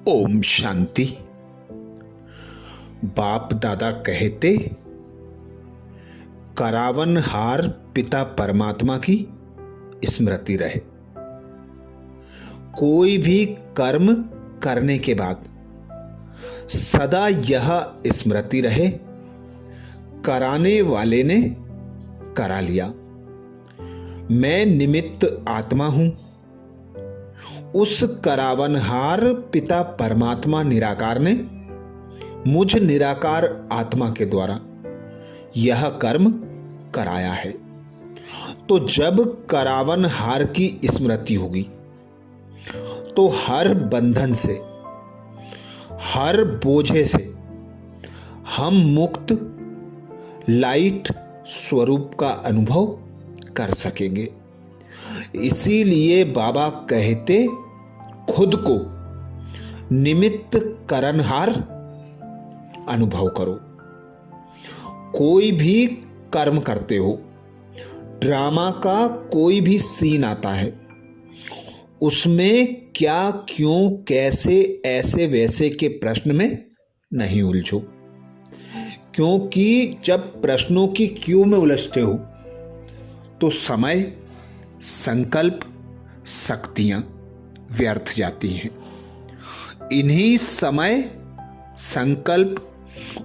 ओम शांति। बाप दादा कहते, करावनहार पिता परमात्मा की स्मृति रहे। कोई भी कर्म करने के बाद सदा यह स्मृति रहे, कराने वाले ने करा लिया। मैं निमित्त आत्मा हूं। उस करावनहार पिता परमात्मा निराकार ने मुझ निराकार आत्मा के द्वारा यह कर्म कराया है। तो जब करावनहार की स्मृति होगी तो हर बंधन से, हर बोझे से हम मुक्त लाइट स्वरूप का अनुभव कर सकेंगे। इसीलिए बाबा कहते, खुद को निमित्त करनहार अनुभव करो। कोई भी कर्म करते हो, ड्रामा का कोई भी सीन आता है, उसमें क्या, क्यों, कैसे, ऐसे वैसे के प्रश्न में नहीं उलझो। क्योंकि जब प्रश्नों की क्यों में उलझते हो तो समय, संकल्प, शक्तियां व्यर्थ जाती हैं। इन्हीं समय, संकल्प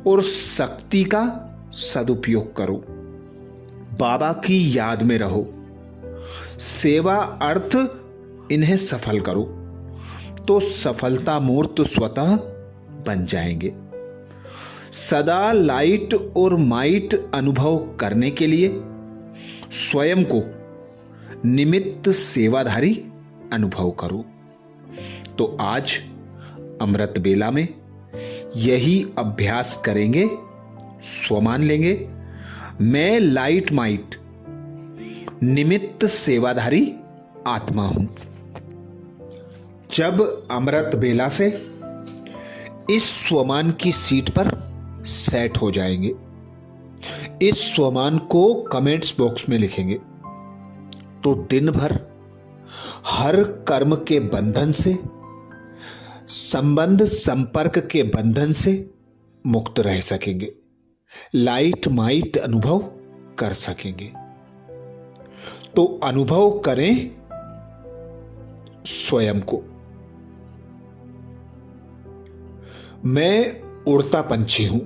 और शक्ति का सदुपयोग करो। बाबा की याद में रहो, सेवा अर्थ इन्हें सफल करो तो सफलता मूर्त स्वतः बन जाएंगे। सदा लाइट और माइट अनुभव करने के लिए स्वयं को निमित्त सेवाधारी अनुभव करो। तो आज अमृत बेला में यही अभ्यास करेंगे। स्वमान लेंगे, मैं लाइट माइट निमित्त सेवाधारी आत्मा हूं। जब अमृत बेला से इस स्वमान की सीट पर सेट हो जाएंगे, इस स्वमान को कमेंट्स बॉक्स में लिखेंगे, तो दिन भर हर कर्म के बंधन से, संबंध संपर्क के बंधन से मुक्त रह सकेंगे, लाइट माइट अनुभव कर सकेंगे। तो अनुभव करें स्वयं को। मैं उड़ता पंछी हूं।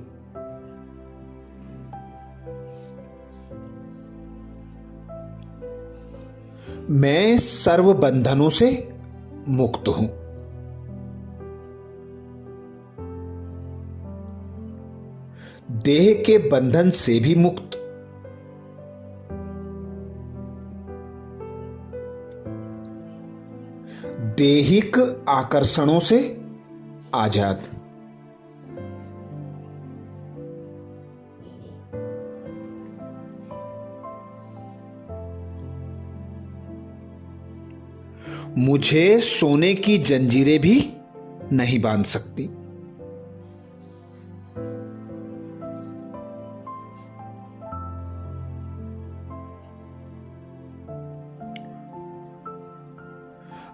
मैं सर्व बंधनों से मुक्त हूं। देह के बंधन से भी मुक्त। देहिक आकर्षणों से आजाद। मुझे सोने की जंजीरें भी नहीं बांध सकती।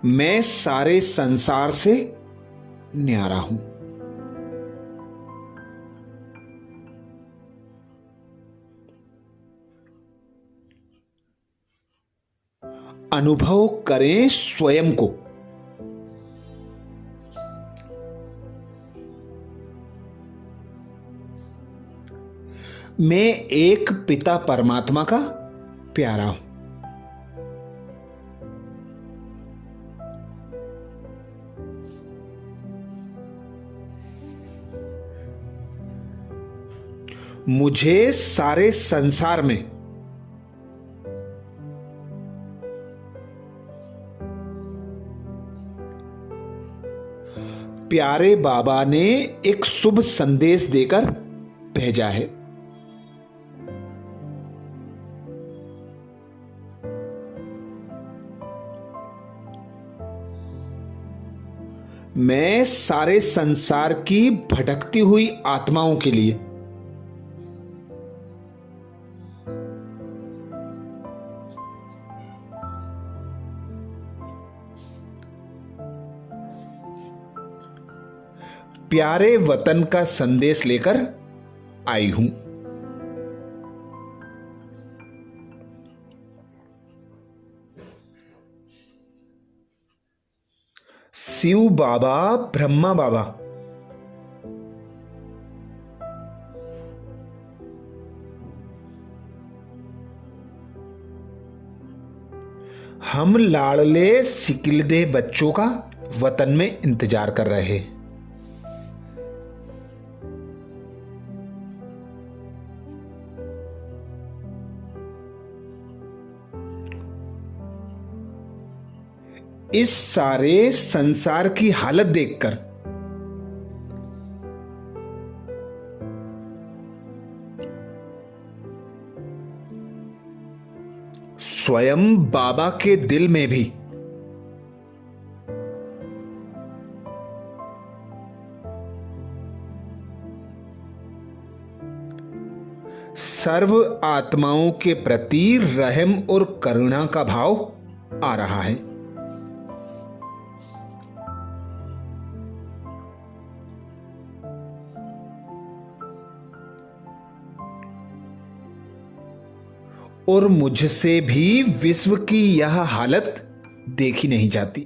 मैं सारे संसार से न्यारा हूं। अनुभव करें स्वयं को। मैं एक पिता परमात्मा का प्यारा हूं। मुझे सारे संसार में प्यारे बाबा ने एक शुभ संदेश देकर भेजा है। मैं सारे संसार की भटकती हुई आत्माओं के लिए प्यारे वतन का संदेश लेकर आई हूं। शिव बाबा, ब्रह्मा बाबा, हम लाडले सिकिलदे बच्चों का वतन में इंतजार कर रहे हैं। इस सारे संसार की हालत देखकर स्वयं बाबा के दिल में भी सर्व आत्माओं के प्रति रहम और करुणा का भाव आ रहा है। और मुझसे भी विश्व की यह हालत देखी नहीं जाती।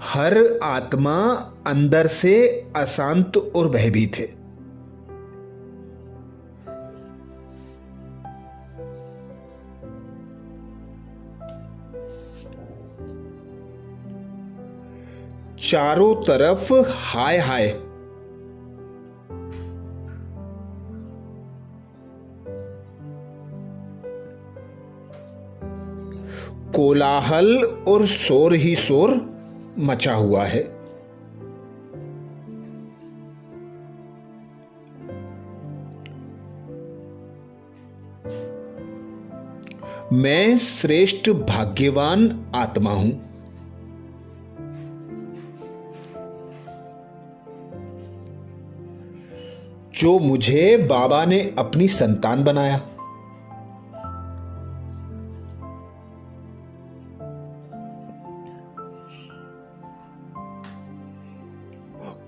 हर आत्मा अंदर से अशांत और भयभीत है। चारों तरफ हाय हाय, कोलाहल और शोर ही शोर मचा हुआ है। मैं श्रेष्ठ भाग्यवान आत्मा हूं। जो मुझे बाबा ने अपनी संतान बनाया।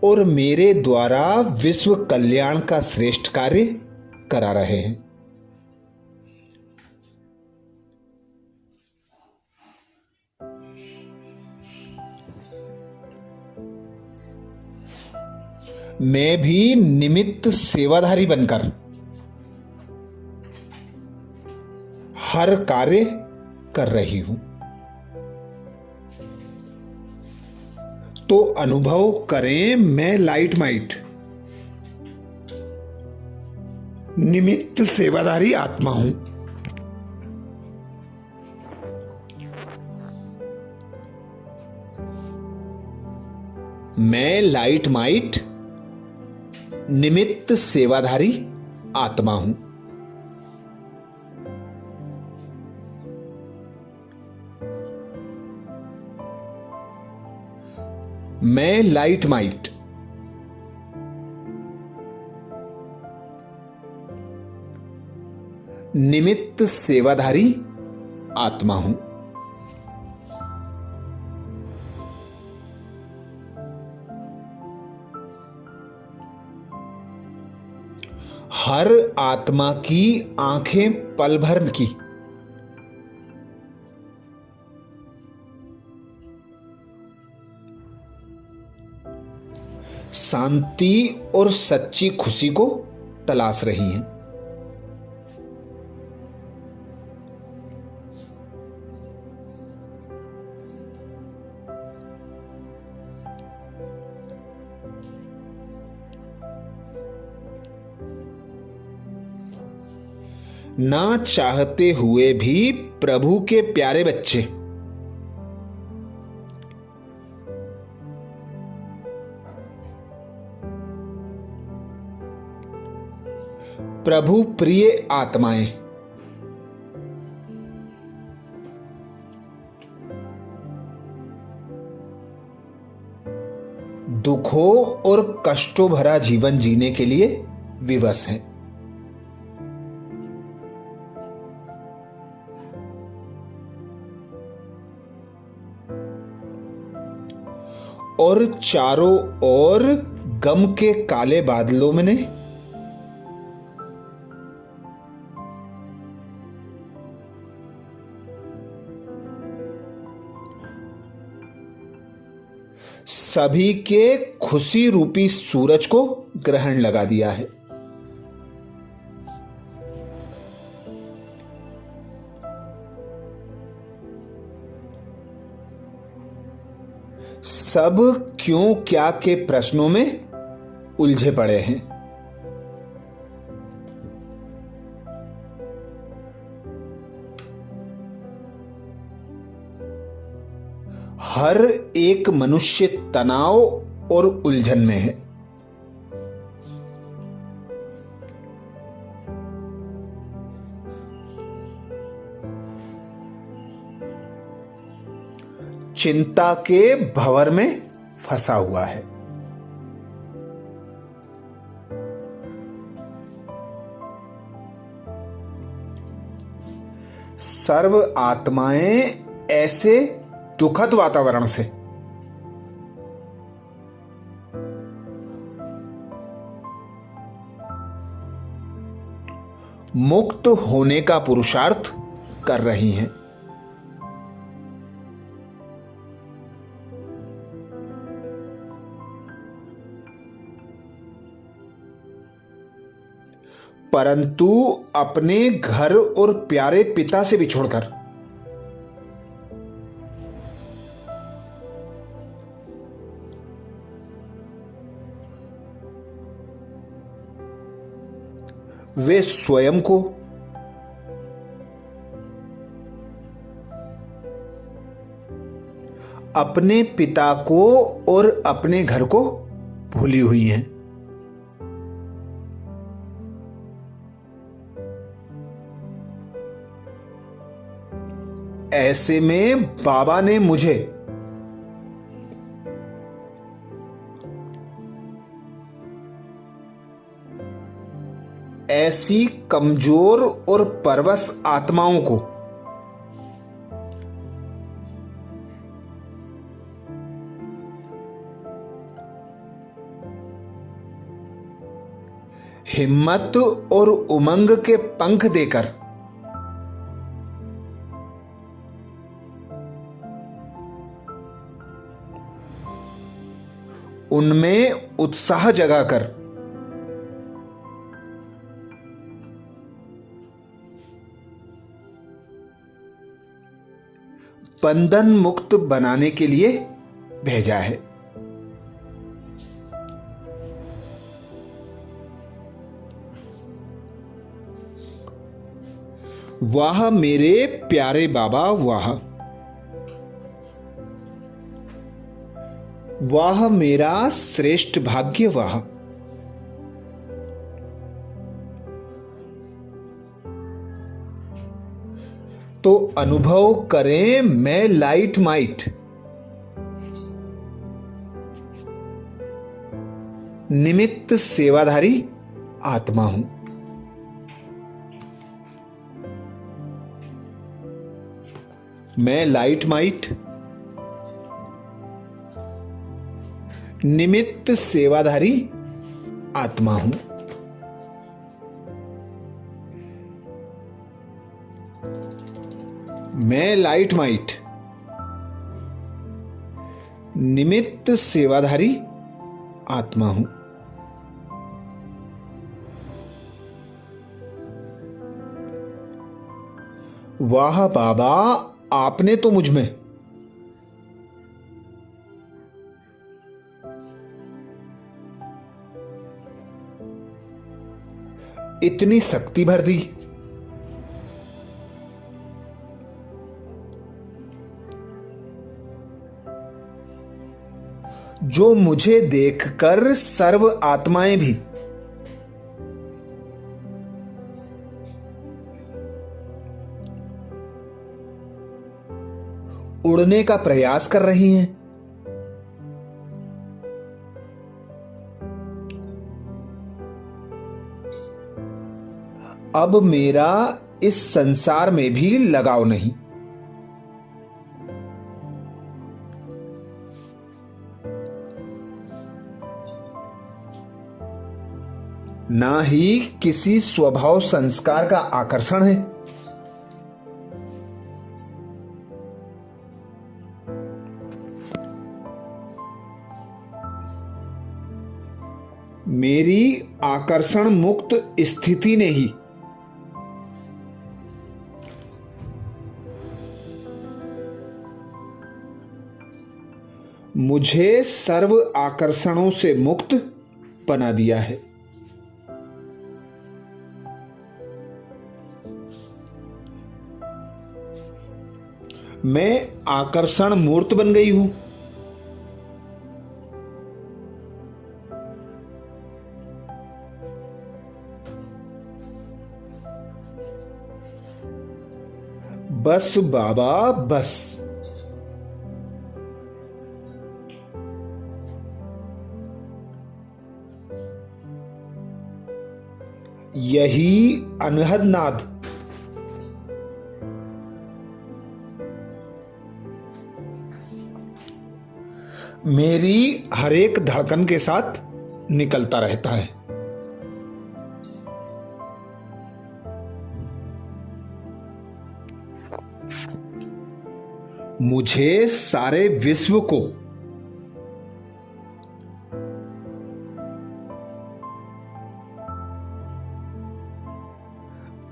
और मेरे द्वारा विश्व कल्याण का श्रेष्ठ कार्य करा रहे हैं। मैं भी निमित्त सेवाधारी बनकर हर कार्य कर रही हूं। तो अनुभव करें, मैं लाइट माइट निमित्त सेवाधारी आत्मा हूं। मैं लाइट माइट निमित्त सेवाधारी आत्मा हूं। मैं लाइट माइट निमित्त सेवाधारी आत्मा हूं। हर आत्मा की आंखें पल भर की शांति और सच्ची खुशी को तलाश रही हैं। ना चाहते हुए भी प्रभु के प्यारे बच्चे प्रभु प्रिय आत्माएं दुखों और कष्टों भरा जीवन जीने के लिए विवश हैं। और चारों ओर गम के काले बादलों में ने सभी के खुशी रूपी सूरज को ग्रहण लगा दिया है। सब क्यों क्या के प्रश्नों में उलझे पड़े हैं। हर एक मनुष्य तनाव और उलझन में है। चिंता के भंवर में फंसा हुआ है। सर्व आत्माएं ऐसे दुखद वातावरण से मुक्त होने का पुरुषार्थ कर रही हैं। परंतु अपने घर और प्यारे पिता से बिछुड़कर वे स्वयं को अपने पिता को और अपने घर को भूली हुई हैं। ऐसे में बाबा ने मुझे ऐसी कमजोर और परवश आत्माओं को हिम्मत और उमंग के पंख देकर उनमें उत्साह जगाकर बंधन मुक्त बनाने के लिए भेजा है। वाह मेरे प्यारे बाबा, वाह वाह मेरा श्रेष्ठ भाग्य, वाह तो अनुभव करें मैं लाइट माइट निमित्त सेवाधारी आत्मा हूं। मैं लाइट माइट निमित्त सेवाधारी आत्मा हूं। मैं लाइट माइट निमित्त सेवाधारी आत्मा हूं। वाह बाबा, आपने तो मुझ में इतनी शक्ति भर दी। जो मुझे देखकर सर्व आत्माएं भी उड़ने का प्रयास कर रही हैं। अब मेरा इस संसार में भी लगाव नहीं। ना ही किसी स्वभाव संस्कार का आकर्षण है। मेरी आकर्षण मुक्त स्थिति ने ही मुझे सर्व आकर्षणों से मुक्त बना दिया है। मैं आकर्षण मूर्त बन गई हूं। बस बाबा बस। यही अनहद नाद मेरी हर एक धड़कन के साथ निकलता रहता है। मुझे सारे विश्व को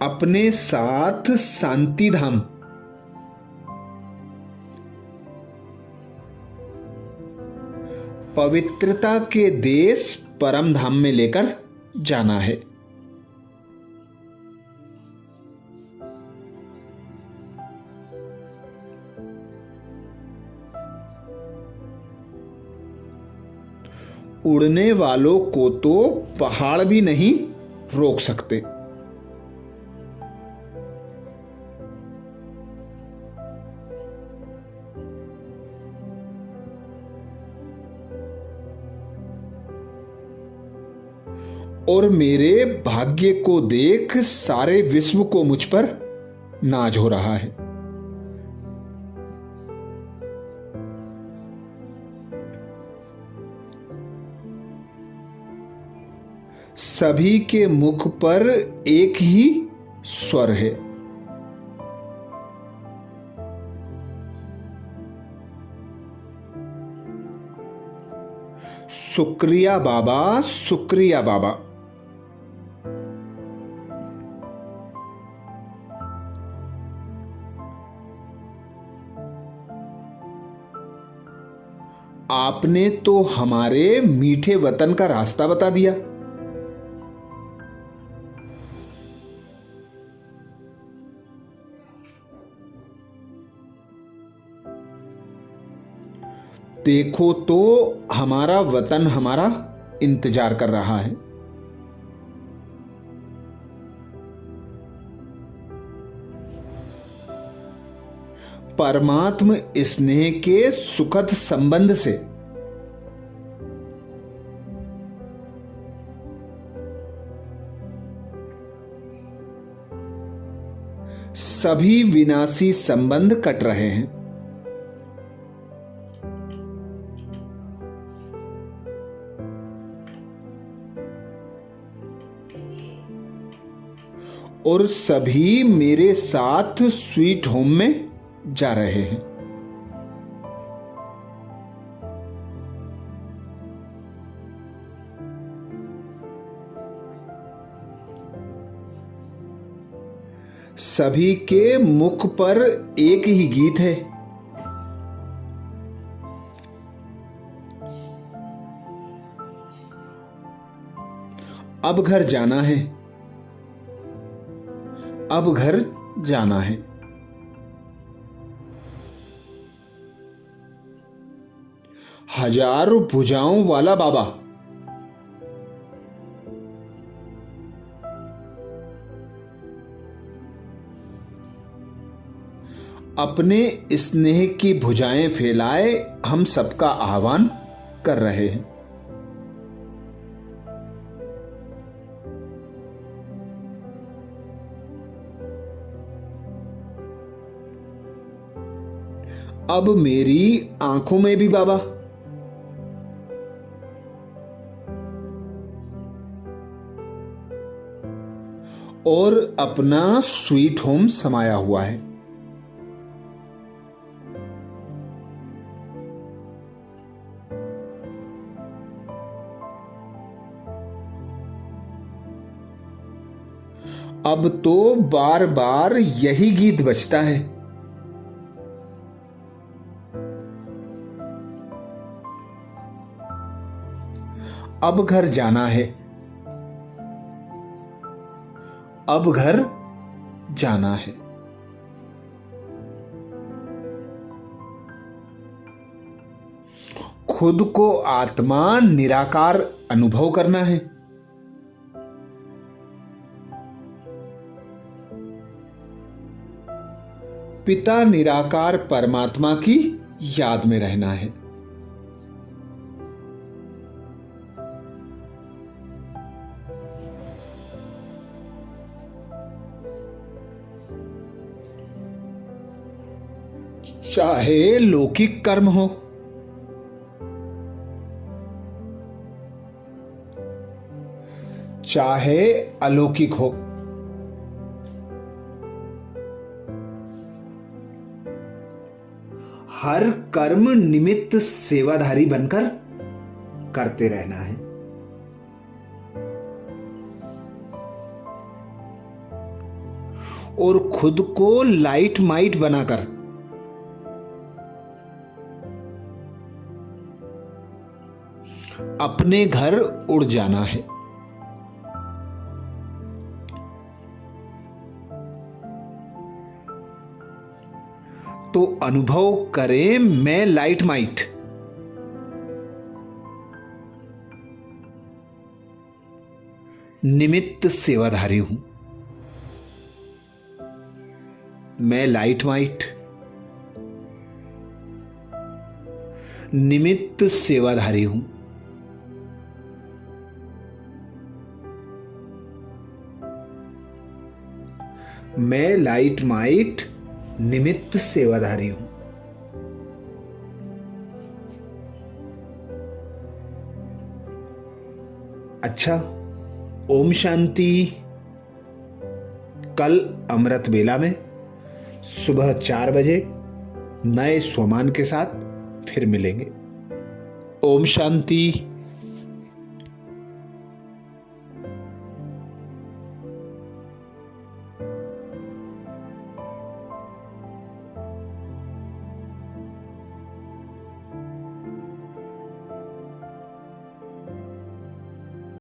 अपने साथ शांति धाम पवित्रता के देश परम धाम में लेकर जाना है। उड़ने वालों को तो पहाड़ भी नहीं रोक सकते। और मेरे भाग्य को देख सारे विश्व को मुझ पर नाज हो रहा है। सभी के मुख पर एक ही स्वर है, शुक्रिया बाबा, शुक्रिया बाबा। आपने तो हमारे मीठे वतन का रास्ता बता दिया। देखो तो हमारा वतन हमारा इंतजार कर रहा है। परमात्म स्नेह के सुखद संबंध से सभी विनाशी संबंध कट रहे हैं। और सभी मेरे साथ स्वीट होम में जा रहे हैं। सभी के मुख पर एक ही गीत है, अब घर जाना है, अब घर जाना है। हजारों भुजाओं वाला बाबा अपने स्नेह की भुजाएं फैलाए हम सबका आह्वान कर रहे हैं। अब मेरी आंखों में भी बाबा और अपना स्वीट होम समाया हुआ है। अब तो बार बार यही गीत बजता है। अब घर जाना है, अब घर जाना है। खुद को आत्मा निराकार अनुभव करना है। पिता निराकार परमात्मा की याद में रहना है। चाहे लौकिक कर्म हो, चाहे अलौकिक हो, हर कर्म निमित्त सेवाधारी बनकर करते रहना है। और खुद को लाइट माइट बनाकर अपने घर उड़ जाना है। तो अनुभव करें, मैं लाइट माइट निमित्त सेवाधारी हूं। मैं लाइट माइट निमित्त सेवाधारी हूं। मैं लाइट माइट निमित्त सेवाधारी हूं। अच्छा, ओम शांति। कल अमृत बेला में सुबह 4 बजे नए स्वमान के साथ फिर मिलेंगे। ओम शांति।